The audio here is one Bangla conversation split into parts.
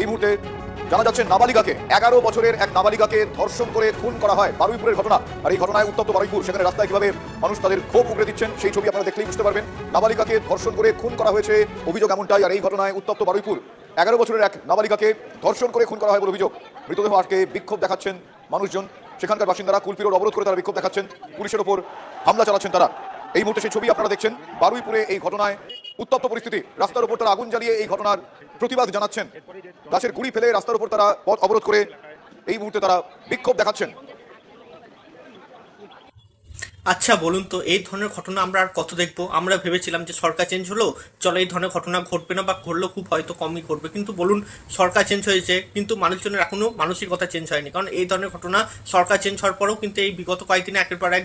এই মুহূর্তে জানা যাচ্ছে নাবালিকাকে 11 বছরের এক নাবালিকাকে ধর্ষণ করে খুন করা হয় বারুইপুরের ঘটনা। আর এই ঘটনায় উত্তপ্ত বারুইপুর, সেখানে রাস্তায় কিভাবে মানুষ তাদের ক্ষোভ উগড়ে দিচ্ছেন সেই ছবি আপনারা দেখলেই বুঝতে পারবেন। নাবালিকাকে ধর্ষণ করে খুন করা হয়েছে, অভিযোগ এমনটাই। আর এই ঘটনায় উত্তপ্ত বারুইপুর, 11 বছরের এক নাবালিকাকে ধর্ষণ করে খুন করা হয় বলে অভিযোগ। মৃতদেহ আজকে বিক্ষোভ দেখাচ্ছেন মানুষজন, সেখানকার বাসিন্দারা কুলপি রোড অবরোধ করে তারা বিক্ষোভ দেখাচ্ছেন, পুলিশের ওপর হামলা চালাচ্ছেন তারা। এই মুহূর্তে সেই ছবি আপনারা দেখছেন। বারুইপুরে এই ঘটনায় উত্তপ্ত পরিস্থিতি, রাস্তার উপর তারা আগুন জ্বালিয়ে এই ঘটনার প্রতিবাদ জানাচ্ছেন। গাছের গুঁড়ি ফেলে রাস্তার উপর তারা পথ অবরোধ করে এই মুহূর্তে তারা বিক্ষোভ দেখাচ্ছেন। আচ্ছা বলুন তো, এই ধরনের ঘটনা আমরা আর কত দেখবো? আমরা ভেবেছিলাম যে সরকার চেঞ্জ হলো, চলো এই ধরনের ঘটনা ঘটবে না, বা ঘটলেও খুব হয়তো কমই ঘটবে। কিন্তু বলুন, সরকার চেঞ্জ হয়েছে কিন্তু মানুষজনের এখনো মানসিকতা চেঞ্জ হয়নি। কারণ এই ধরনের ঘটনা সরকার চেঞ্জ হওয়ার পরেও কিন্তু এই বিগত কয়েকদিনে একের পর এক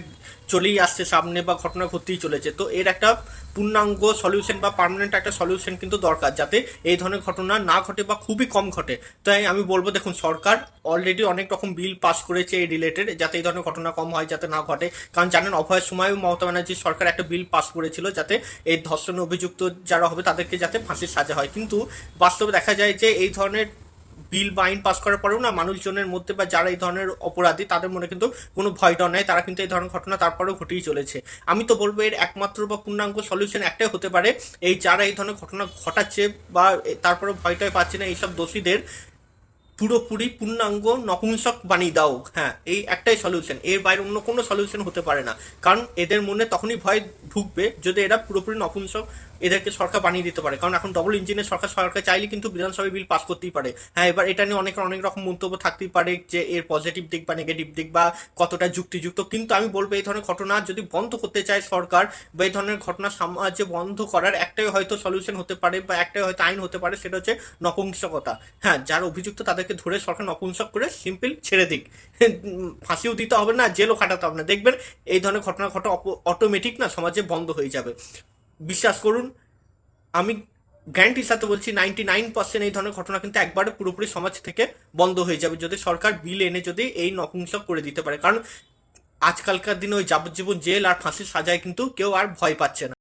চলেই আসছে সামনে, বা ঘটনা ঘটতেই চলেছে। তো এর একটা পূর্ণাঙ্গ সলিউশন বা পার্মানেন্ট একটা সলিউশন কিন্তু দরকার, যাতে এই ধরনের ঘটনা না ঘটে বা খুবই কম ঘটে। তাই আমি বলবো, দেখুন, সরকার অলরেডি অনেক রকম বিল পাস করেছে এই রিলেটেড, যাতে এই ধরনের ঘটনা কম হয়, যাতে না ঘটে। কারণ জানেন, অভয়ের সময়ও মমতা ব্যানার্জির সরকার একটা বিল পাস করেছিল, যাতে এই ধর্ষণে অভিযুক্ত যারা হবে তাদেরকে যাতে ফাঁসির সাজা হয়। কিন্তু বাস্তবে দেখা যায় যে এই ধরনের বিল বা আইন পাস করার পরেও না, মানুষজনের মধ্যে বা যারা এই ধরনের অপরাধী তাদের মনে কিন্তু কোনো ভয় ডর নেই, তারা কিন্তু এই ধরনের ঘটনা তারপরেও ঘটেই চলেছে। আমি তো বলবো এর একমাত্র বা পূর্ণাঙ্গ সলিউশন একটাই হতে পারে, এই যারা এই ধরনের ঘটনা ঘটাচ্ছে বা তারপরে ভয়টাই পাচ্ছে না, এইসব দোষীদের পুরোপুরি পূর্ণাঙ্গ নপুংসক বানিয়ে দাও। হ্যাঁ, এই একটাই সলিউশন, এর বাইরে অন্য কোনো সলিউশন হতে পারে না। কারণ এদের মনে তখনই ভয় ঢুকবে যদি এরা পুরোপুরি নপুংসক এদেরকে সরকার বানিয়ে দিতে পারে। কারণ এখন ডবল ইঞ্জিনের সরকার চাইলে কিন্তু বিধানসভায় বিল পাস করতেই পারে। হ্যাঁ, এবার এটা নিয়ে অনেক অনেক রকম মন্তব্য থাকতেই পারে, যে এর পজিটিভ দিক বা নেগেটিভ দিক বা কতটা যুক্তিযুক্ত। কিন্তু আমি বলবো, এই ধরনের ঘটনা যদি বন্ধ করতে চায় সরকার, বা এই ধরনের ঘটনা সমাজে বন্ধ করার একটাই হয়তো সলিউশন হতে পারে, বা একটাই হয়তো আইন হতে পারে, সেটা হচ্ছে নপুংসকতা। হ্যাঁ, যারা অভিযুক্ত তাদেরকে ধরে সরকার নপুংসক করে সিম্পল ছেড়ে দিক। ফাঁসিও দিতে হবে না, জেলও খাটাতে হবে না, দেখবেন এই ধরনের ঘটনা ঘটা অটোমেটিক না সমাজে বন্ধ হয়ে যাবে। বিশ্বাস করুন, আমি গ্যারান্টির সাথে বলছি, 99% এই ধরনের ঘটনা কিন্তু একবারে পুরোপুরি সমাজ থেকে বন্ধ হয়ে যাবে, যদি সরকার বিল এনে যদি এই নপুংসক করে দিতে পারে। কারণ আজকালকার দিনে ওই যাবজ্জীবন জেল আর ফাঁসির সাজায় কিন্তু কেউ আর ভয় পাচ্ছে না।